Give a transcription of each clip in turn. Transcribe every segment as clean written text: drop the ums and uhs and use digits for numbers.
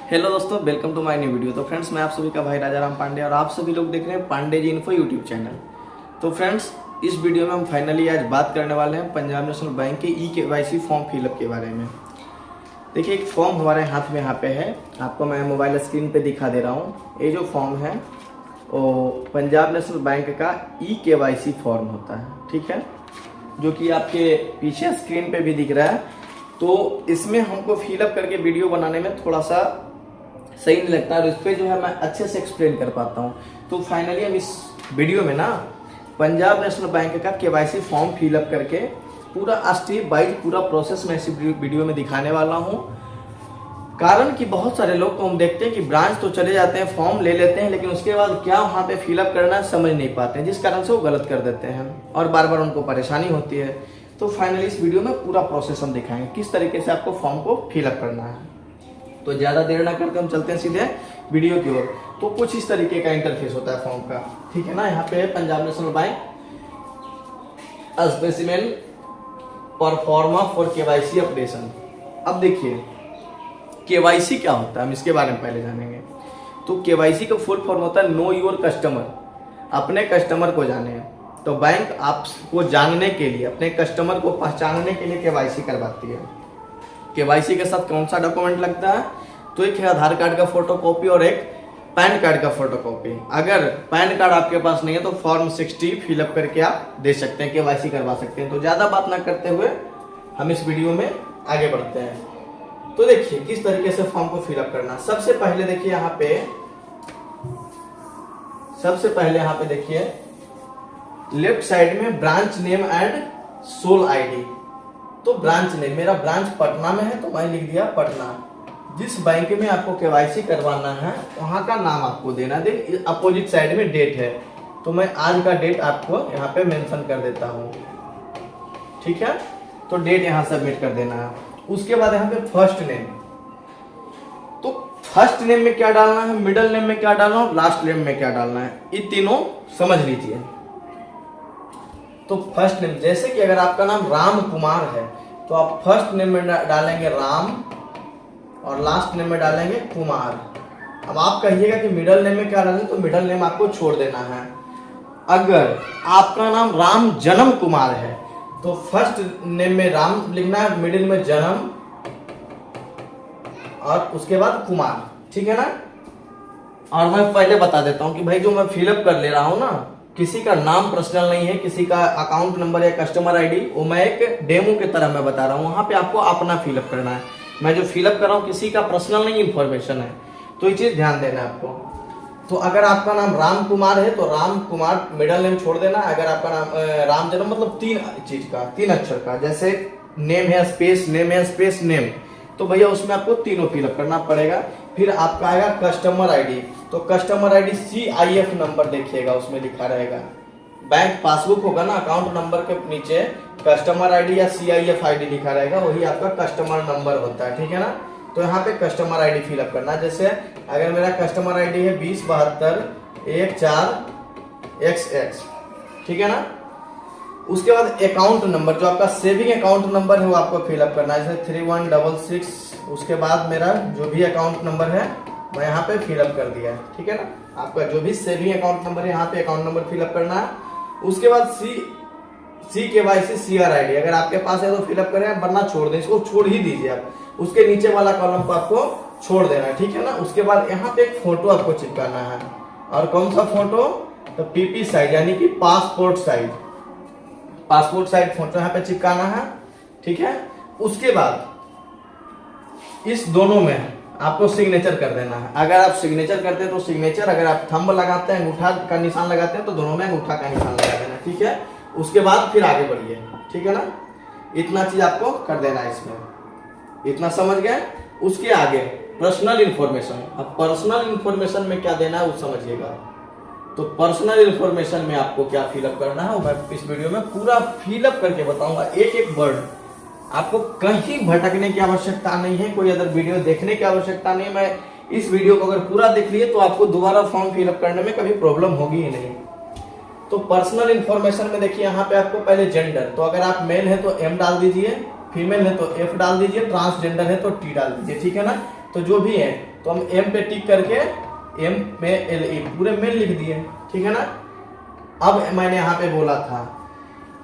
Hello दोस्तों, welcome to my new video. तो friends, मैं आप सभी का भाई राजाराम पांडे और आप सभी लोग देख रहे हैं Pandey ji info YouTube channel. तो फ्रेंड्स, इस वीडियो में हम फाइनली आज बात करने वाले हैं पंजाब नेशनल बैंक के KYC फॉर्म फिलअप के बारे में। देखिए, एक फॉर्म हमारे हाथ में यहाँ पे है, आपको मैं मोबाइल स्क्रीन पे दिखा दे रहा हूँ। ये जो फॉर्म है वो पंजाब नेशनल बैंक का KYC फॉर्म होता है, ठीक है, जो कि आपके पीछे स्क्रीन पे भी दिख रहा है। तो इसमें हमको फिलअप करके वीडियो बनाने में थोड़ा सा सही नहीं लगता और इस पर जो है मैं अच्छे से एक्सप्लेन कर पाता हूँ। तो फाइनली हम इस वीडियो में ना पंजाब नेशनल बैंक का KYC फॉर्म फिलअप करके पूरा स्टेप बाय पूरा प्रोसेस में इस वीडियो में दिखाने वाला हूँ। कारण कि बहुत सारे लोग को हम देखते हैं कि ब्रांच तो चले जाते हैं, फॉर्म ले लेते हैं, लेकिन उसके बाद क्या वहाँ पे फिलअप करना है समझ नहीं पाते हैं, जिस कारण से वो गलत कर देते हैं और बार बार उनको परेशानी होती है। तो फाइनली इस वीडियो में पूरा प्रोसेस हम दिखाएंगे किस तरीके से आपको फॉर्म को फिलअप करना है। तो ज़्यादा देर ना करके हम चलते हैं सीधे वीडियो की ओर। तो कुछ इस तरीके का इंटरफेस होता है फॉर्म का, ठीक है ना। यहाँ पे Punjab national bank specimen pro forma for KYC updation. अब देखिए KYC क्या होता है, हम इसके बारे में पहले जानेंगे। तो KYC का फुल फॉर्म होता है नो योर कस्टमर, अपने कस्टमर को जाने। तो बैंक आपको जानने के लिए, अपने कस्टमर को पहचानने के लिए KYC करवाती है। KYC के साथ कौन सा डॉक्यूमेंट लगता है? तो एक है आधार कार्ड का फोटोकॉपी और एक पैन कार्ड का फोटोकॉपी। अगर पैन कार्ड आपके पास नहीं है तो फॉर्म 60 फिलअप करके आप दे सकते हैं, KYC करवा सकते हैं। तो ज़्यादा बात ना करते हुए हम इस वीडियो में आगे बढ़ते हैं। तो देखिए किस तरीके से फॉर्म को फिलअप करना। सबसे पहले देखिए यहाँ पे देखिए लेफ्ट साइड में branch name and SOL ID. तो ब्रांच नेम, मेरा ब्रांच पटना में है तो मैं लिख दिया पटना। जिस बैंक में आपको KYC करवाना है वहां का नाम आपको देना दे। अपोजिट साइड में डेट है तो मैं आज का डेट आपको यहाँ पे मेंशन कर देता हूँ, ठीक है। तो डेट यहाँ सबमिट कर देना है। उसके बाद यहाँ पे फर्स्ट नेम। तो फर्स्ट नेम में क्या डालना है, मिडिल नेम में क्या डालना है, लास्ट नेम में क्या डालना है, ये तीनों समझ लीजिए। तो फर्स्ट नेम, जैसे कि अगर आपका नाम राम कुमार है तो आप फर्स्ट नेम में डालेंगे राम और लास्ट नेम में डालेंगे कुमार। अब आप कहिएगा कि मिडिल नेम में क्या डालें, तो मिडिल नेम आपको छोड़ देना है। अगर आपका नाम राम जन्म कुमार है तो फर्स्ट नेम में राम लिखना है, मिडिल में जन्म और उसके बाद कुमार, ठीक है ना। और मैं पहले बता देता हूं कि भाई जो मैं फिलअप कर ले रहा हूं ना, किसी का नाम पर्सनल नहीं है, किसी का अकाउंट नंबर या कस्टमर आईडी, वो मैं एक डेमो की तरह मैं बता रहा हूँ। वहां पे आपको अपना फिलअप करना है। मैं जो फिलअप कर रहा हूँ किसी का पर्सनल नहीं इंफॉर्मेशन है, तो ये चीज ध्यान देना है आपको। तो अगर आपका नाम राम कुमार है तो राम कुमार मिडिल नेम छोड़ देना। अगर आपका नाम राम जन्म मतलब 3 अक्षर का, जैसे नेम है स्पेस नेम है स्पेस नेम, तो भैया उसमें आपको तीनों फिलअप करना पड़ेगा। फिर आपका आएगा कस्टमर आईडी। तो कस्टमर आईडी CIF नंबर देखिएगा, उसमें लिखा रहेगा। बैंक पासबुक होगा ना, अकाउंट नंबर के नीचे कस्टमर आईडी या CIF आईडी लिखा रहेगा, वही आपका कस्टमर नंबर होता है, ठीक है ना। तो यहाँ पे कस्टमर आईडी फिलअप करना। जैसे अगर मेरा कस्टमर आईडी है 207214XX, ठीक है ना। उसके बाद अकाउंट नंबर, जो आपका सेविंग अकाउंट नंबर है वो आपको फिलअप करना है, जैसे 3166। उसके बाद मेरा जो भी अकाउंट नंबर है मैं यहाँ पे फिलअप कर दिया, ठीक है ना। आपका जो भी सेविंग अकाउंट नंबर है यहाँ पे अकाउंट नंबर फिलअप करना है। उसके बाद KYC CR आईडी अगर आपके पास है तो फिलअप करें, वरना छोड़ दें, इसको छोड़ ही दीजिए आप। उसके नीचे वाला कॉलम को आपको छोड़ देना है, ठीक है ना। उसके बाद यहाँ पे एक फोटो आपको चिपकाना है, और कौन सा फोटो, तो PP साइज यानी कि पासपोर्ट साइज फोटो यहाँ पे चिपकाना है, ठीक है। उसके बाद इस दोनों में आपको सिग्नेचर कर देना है। अगर आप सिग्नेचर करते हैं तो सिग्नेचर, अगर आप थंब लगाते हैं, अंगूठा का निशान लगाते हैं, तो दोनों में अंगूठा का निशान लगा देना, ठीक है। उसके बाद फिर आगे बढ़िए, ठीक है ना। इतना चीज आपको कर देना है इसमें, इतना समझ गए। उसके आगे पर्सनल इंफॉर्मेशन। अब पर्सनल इंफॉर्मेशन में क्या देना है वो समझिएगा। तो पर्सनल इंफॉर्मेशन में आपको क्या फिलअप करना है वो मैं इस वीडियो में पूरा फिलअप करके बताऊंगा, एक एक वर्ड। आपको कहीं भटकने की आवश्यकता नहीं है, कोई अदर वीडियो देखने की आवश्यकता नहीं। मैं इस वीडियो को अगर पूरा देख लिए तो आपको दोबारा फॉर्म फिलअप करने में कभी प्रॉब्लम होगी ही नहीं। तो पर्सनल इंफॉर्मेशन में देखिए यहाँ पे आपको पहले जेंडर, तो अगर आप मेल है तो M डाल दीजिए, फीमेल है तो F डाल दीजिए, ट्रांसजेंडर है तो T डाल दीजिए, ठीक है ना। तो जो भी है तो हम एम पे टिक करके एम में एल ई पूरे मेल लिख दिए, ठीक है ना। अब मैंने यहाँ पे बोला था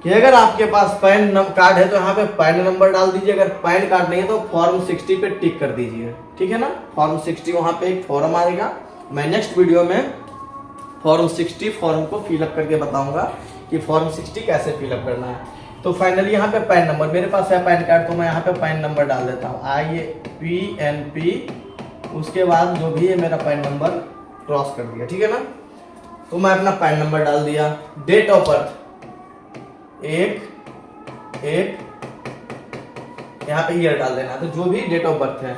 कि अगर आपके पास पैन कार्ड है तो यहाँ पे पैन नंबर डाल दीजिए, अगर पैन कार्ड नहीं है तो फॉर्म 60 पे टिक कर दीजिए, ठीक है ना। फॉर्म 60 वहाँ पे एक फॉर्म आएगा, मैं नेक्स्ट वीडियो में फॉर्म 60 फॉर्म को फिलअप करके बताऊंगा कि फॉर्म 60 कैसे फिलअप करना है। तो फाइनली यहाँ पे पैन नंबर मेरे पास है पैन कार्ड, तो मैं यहाँ पे पैन नंबर डाल देता हूँ IPNP, उसके बाद जो भी है मेरा पैन नंबर क्रॉस कर दिया, ठीक है ना। तो मैं अपना पैन नंबर डाल दिया, डेट ऑफ बर्थ 1/1, यहाँ पे ईयर डाल देना, तो जो भी डेट ऑफ बर्थ है।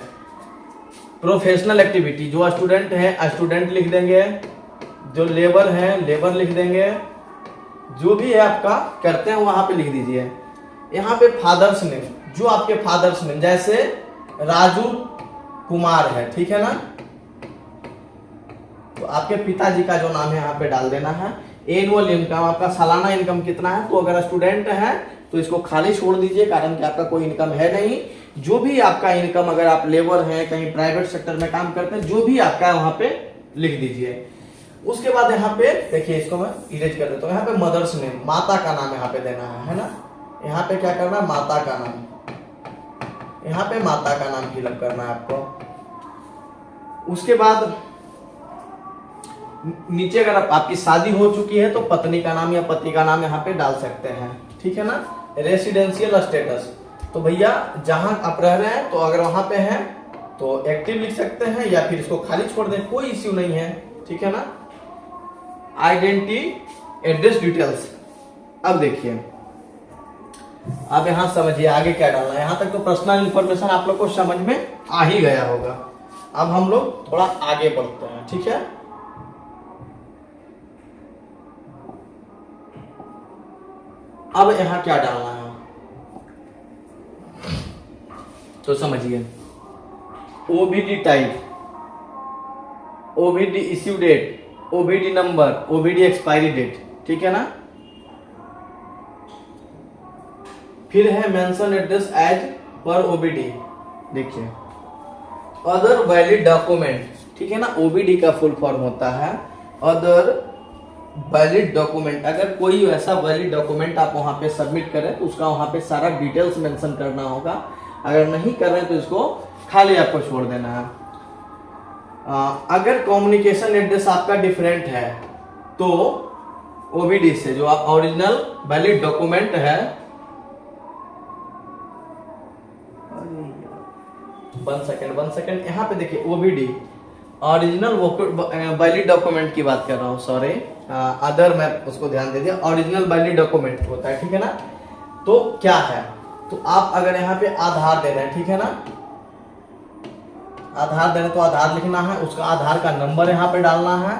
प्रोफेशनल एक्टिविटी, जो स्टूडेंट है स्टूडेंट लिख देंगे, जो लेबर है लेबर लिख देंगे, जो भी है आपका करते हैं वहां पे लिख दीजिए। यहाँ पे फादर्स नेम, जो आपके फादर्स नेम, जैसे राजू कुमार है, ठीक है ना, तो आपके पिताजी का जो नाम है यहाँ पे डाल देना है। एनुअल इनकम, आपका सालाना इनकम कितना है, तो अगर स्टूडेंट है तो इसको खाली छोड़ दीजिए, कारण कि आपका कोई इनकम है नहीं। जो भी आपका इनकम, अगर आप लेबर हैं कहीं प्राइवेट सेक्टर में काम करते हैं, जो भी आपका है वहां पे लिख दीजिए। उसके बाद यहाँ पे देखिए, इसको मैं इरेज कर देता हूँ। यहाँ पे मदर्स नेम, माता का नाम यहाँ पे देना है ना। यहाँ पे क्या करना है, माता का नाम, यहाँ पे माता का नाम फिलअप करना है आपको। उसके बाद नीचे अगर आपकी शादी हो चुकी है तो पत्नी का नाम या पति का नाम यहाँ पे डाल सकते हैं, ठीक है ना। रेसिडेंशियल स्टेटस, तो भैया जहां आप रह रहे हैं तो अगर वहां पे हैं तो एक्टिव लिख सकते हैं या फिर इसको खाली छोड़ दें, कोई इश्यू नहीं है, ठीक है ना। आइडेंटिटी एड्रेस डिटेल्स, अब देखिए, अब यहां समझिए आगे क्या डालना है। यहां तक तो पर्सनल इंफॉर्मेशन आप लोग को समझ में आ ही गया होगा। अब हम लोग थोड़ा आगे बढ़ते हैं, ठीक है। अब यहां क्या डालना है तो समझिए, OVD type, OVD issue date, OVD number, OVD expiry date, ठीक है ना। फिर है mention address as per OVD, देखिए अदर वैलिड डॉक्यूमेंट, ठीक है ना। ओबीडी का फुल फॉर्म होता है अदर वैलिड डॉक्यूमेंट। अगर कोई ऐसा वैलिड डॉक्यूमेंट आप वहां पे सबमिट करें तो उसका वहां पे सारा डिटेल्स मेंशन करना होगा। अगर नहीं कर रहे हैं तो इसको खाली आपको छोड़ देना है। अगर कम्युनिकेशन एड्रेस आपका डिफरेंट है तो ओबीडी से जो आप ओरिजिनल वैलिड डॉक्यूमेंट है, 1 सेकेंड, यहाँ पे देखिए ओबीडी ओरिजिनल वैलिड डॉक्यूमेंट की बात कर रहा हूँ, सॉरी, अदर मैं उसको ध्यान दे दिया, ओरिजिनल वैलिड डॉक्यूमेंट होता है, ठीक है ना। तो क्या है, तो आप अगर यहाँ पे आधार दे रहे हैं, ठीक है ना, आधार दे रहे हैं तो आधार लिखना है, उसका आधार का नंबर यहाँ पे डालना है,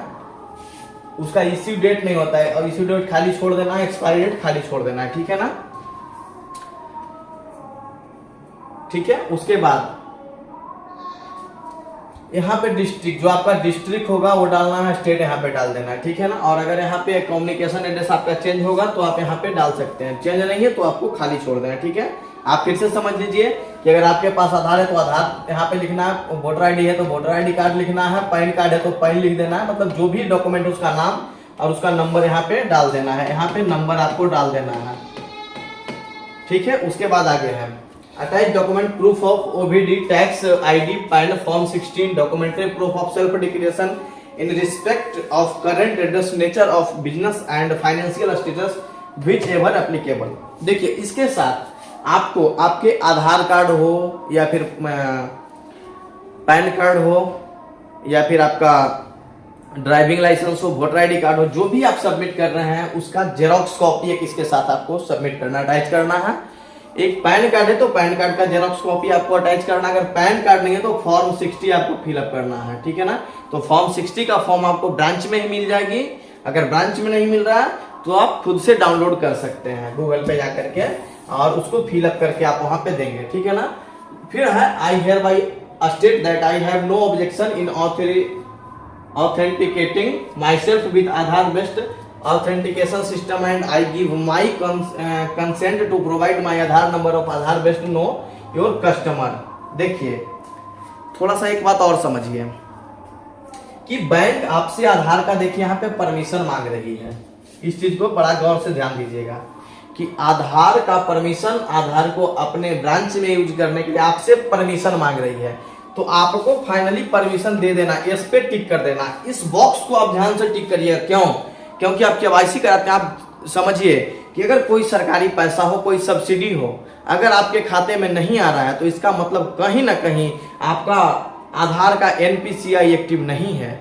उसका इश्यू डेट नहीं होता है और इश्यू डेट खाली छोड़ देना है, एक्सपायरी डेट खाली छोड़ देना है, ठीक है ना। ठीक है, उसके बाद यहाँ पे डिस्ट्रिक्ट, जो आपका डिस्ट्रिक्ट होगा वो डालना है, स्टेट यहाँ पे डाल देना है, ठीक है ना। और अगर यहाँ पे कम्युनिकेशन एड्रेस आपका चेंज होगा तो आप यहाँ पे डाल सकते हैं, चेंज नहीं है तो आपको खाली छोड़ देना है, ठीक है। आप फिर से समझ लीजिए कि अगर आपके पास आधार है तो आधार यहाँ पे लिखना है, वोटर आईडी है तो वोटर आईडी कार्ड लिखना है, पैन कार्ड है तो पैन लिख देना है, मतलब जो भी डॉक्यूमेंट उसका नाम और उसका नंबर यहाँ पे डाल देना है, यहाँ पे नंबर आपको डाल देना है, ठीक है। उसके बाद आगे है attach document proof of OBD tax ID pan form 16 documentary proof of self declaration in respect of current address nature of business and financial status which ever applicable. देखिए इसके साथ आपको आपके आधार कार्ड हो या फिर पैन कार्ड हो या फिर आपका ड्राइविंग लाइसेंस हो, वोटर आईडी कार्ड हो, जो भी आप सबमिट कर रहे हैं उसका जेरोक्स कॉपी एक इसके साथ आपको सबमिट करना, अटैच करना है। एक पैन कार्ड है तो पैन कार्ड का जेरोक्स कॉपी आपको अटैच करना, अगर पैन कार्ड नहीं है तो फॉर्म 60 आपको फिलअप करना है, ठीक है ना। तो फॉर्म 60 का फॉर्म आपको ब्रांच में ही मिल जाएगी, अगर ब्रांच में नहीं मिल रहा है तो आप खुद से डाउनलोड कर सकते हैं गूगल पे जाकर के और उसको फिलअप करके आप वहां पे देंगे, ठीक है ना। फिर है I hereby state that I have no objection in authenticating myself with Aadhaar based authentication system and I give my consent to provide my Aadhaar number of Aadhaar based know your customer। देखिए थोड़ा सा एक बात और समझिए कि bank आपसे आधार का देखिए यहाँ पे परमिशन मांग रही है। इस चीज को बड़ा गौर से ध्यान दीजिएगा कि आधार का परमिशन, आधार को अपने ब्रांच में यूज करने के लिए आपसे परमिशन मांग रही है। तो आपको फाइनली परमिशन दे देना, इस पे टिक कर देना। इस बॉक्स को आप ध्यान से टिक करिए। क्यों? क्योंकि आप केवाईसी कराते हैं। आप समझिए कि अगर कोई सरकारी पैसा हो, कोई सब्सिडी हो, अगर आपके खाते में नहीं आ रहा है तो इसका मतलब कहीं ना कहीं आपका आधार का एनपीसीआई एक्टिव नहीं है।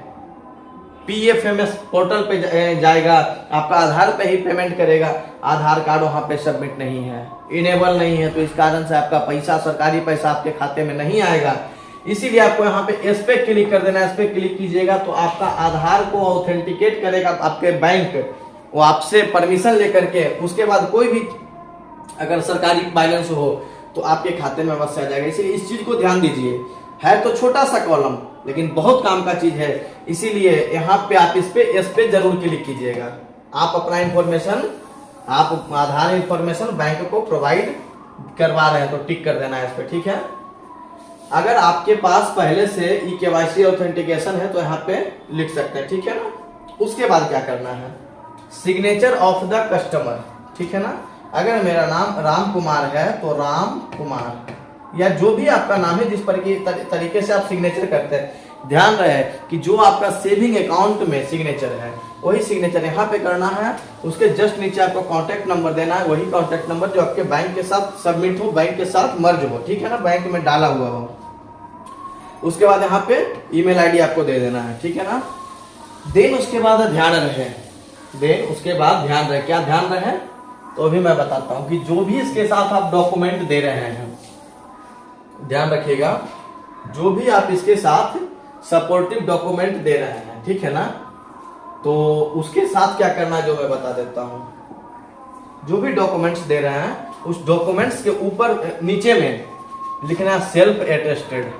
पीएफएमएस पोर्टल पे जाएगा, आपका आधार पे ही पेमेंट करेगा, आधार कार्ड वहां पे सबमिट नहीं है, इनेबल नहीं है। तो इस कारण से आपका पैसा, सरकारी पैसा आपके खाते में नहीं आएगा। इसीलिए आपको यहाँ पे इस पे क्लिक कर देना। इस पे क्लिक कीजिएगा तो आपका आधार को ऑथेंटिकेट करेगा आपके बैंक, वो आपसे परमिशन लेकर के। उसके बाद कोई भी अगर सरकारी बैलेंस हो तो आपके खाते में अवश्य आ जाएगा। इसीलिए इस चीज को ध्यान दीजिए। है तो छोटा सा कॉलम लेकिन बहुत काम का चीज है। इसीलिए यहाँ पे आप इस पे जरूर क्लिक कीजिएगा। आप अपना इंफॉर्मेशन, आप आधार इंफॉर्मेशन बैंक को प्रोवाइड करवा रहे हैं तो टिक कर देना है इस पे, ठीक है। अगर आपके पास पहले से ई केवाईसी ऑथेंटिकेशन है तो यहाँ पे लिख सकते हैं, ठीक है ना। उसके बाद क्या करना है, सिग्नेचर ऑफ द कस्टमर, ठीक है ना। अगर मेरा नाम राम कुमार है तो राम कुमार, या जो भी आपका नाम है, जिस पर की तरीके से आप सिग्नेचर करते हैं, ध्यान रहे कि जो आपका सेविंग अकाउंट में सिग्नेचर है वही सिग्नेचर यहाँ पे करना है। उसके जस्ट नीचे आपको कॉन्टेक्ट नंबर देना है, वही कॉन्टेक्ट नंबर जो आपके बैंक के साथ सबमिट हो, बैंक के साथ मर्ज हो, ठीक है ना, बैंक में डाला हुआ हो। उसके बाद यहाँ पे ईमेल आईडी आपको दे देना है, ठीक है ना। देन उसके बाद ध्यान रहे, क्या ध्यान रहे तो अभी मैं बताता हूँ कि जो भी इसके साथ आप डॉक्यूमेंट दे रहे हैं, ध्यान रखिएगा, जो भी आप इसके साथ सपोर्टिव डॉक्यूमेंट दे रहे हैं, ठीक है ना, तो उसके साथ क्या करना है जो मैं बता देता हूं। जो भी डॉक्यूमेंट्स दे रहे हैं उस डॉक्यूमेंट्स के ऊपर नीचे में लिखना है सेल्फ अटेस्टेड।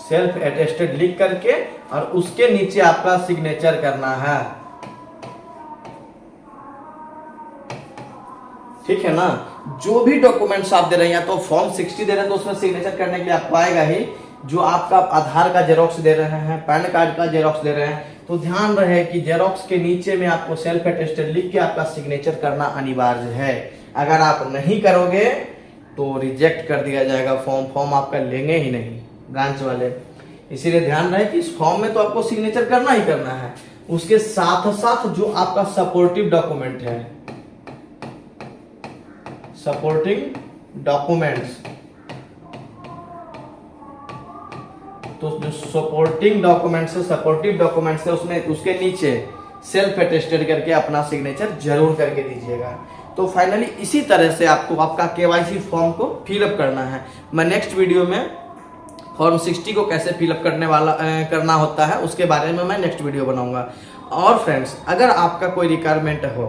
सेल्फ अटेस्टेड लिख करके और उसके नीचे आपका सिग्नेचर करना है, ठीक है ना। जो भी डॉक्यूमेंट्स आप दे रहे हैं, या तो फॉर्म 60 दे रहे हैं तो उसमें सिग्नेचर करने के लिए आपको आएगा ही। जो आपका आधार का जेरोक्स दे रहे हैं, पैन कार्ड का जेरोक्स दे रहे हैं, तो ध्यान रहे कि जेरोक्स के नीचे में आपको सेल्फ अटेस्टेड लिख के आपका सिग्नेचर करना अनिवार्य है। अगर आप नहीं करोगे तो रिजेक्ट कर दिया जाएगा फॉर्म आपका लेंगे ही नहीं ब्रांच वाले। इसीलिए ध्यान रहे कि इस फॉर्म में तो आपको सिग्नेचर करना ही करना है। उसके साथ साथ जो आपका सपोर्टिव डॉक्यूमेंट है, सपोर्टिंग डॉक्यूमेंट्स, तो जो सपोर्टिव डॉक्यूमेंट्स है उसमें उसके नीचे सेल्फ अटेस्टेड करके अपना सिग्नेचर जरूर करके दीजिएगा। तो फाइनली इसी तरह से आपको आपका केवाईसी फॉर्म को फिलअप करना है। मैं नेक्स्ट वीडियो में फॉर्म 60 को कैसे फिलअप करना होता है उसके बारे में मैं नेक्स्ट वीडियो बनाऊंगा। और फ्रेंड्स, अगर आपका कोई रिक्वायरमेंट हो,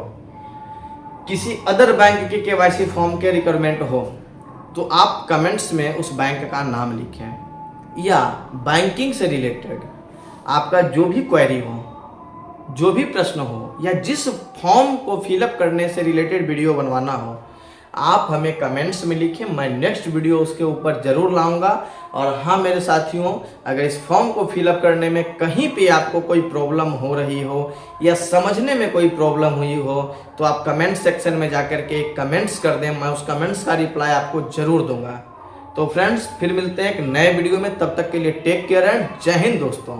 किसी अदर बैंक के केवाईसी फॉर्म के रिक्वायरमेंट हो, तो आप कमेंट्स में उस बैंक का नाम लिखें, या बैंकिंग से रिलेटेड आपका जो भी क्वेरी हो, जो भी प्रश्न हो, या जिस फॉर्म को फिलअप करने से रिलेटेड वीडियो बनवाना हो, आप हमें कमेंट्स में लिखें। मैं नेक्स्ट वीडियो उसके ऊपर जरूर लाऊंगा। और हाँ मेरे साथियों, अगर इस फॉर्म को फिलअप करने में कहीं पे आपको कोई प्रॉब्लम हो रही हो या समझने में कोई प्रॉब्लम हुई हो, तो आप कमेंट सेक्शन में जाकर के कमेंट्स कर दें, मैं उस कमेंट्स का रिप्लाई आपको जरूर दूंगा। तो फ्रेंड्स, फिर मिलते हैं एक नए वीडियो में, तब तक के लिए टेक केयर एंड जय हिंद दोस्तों।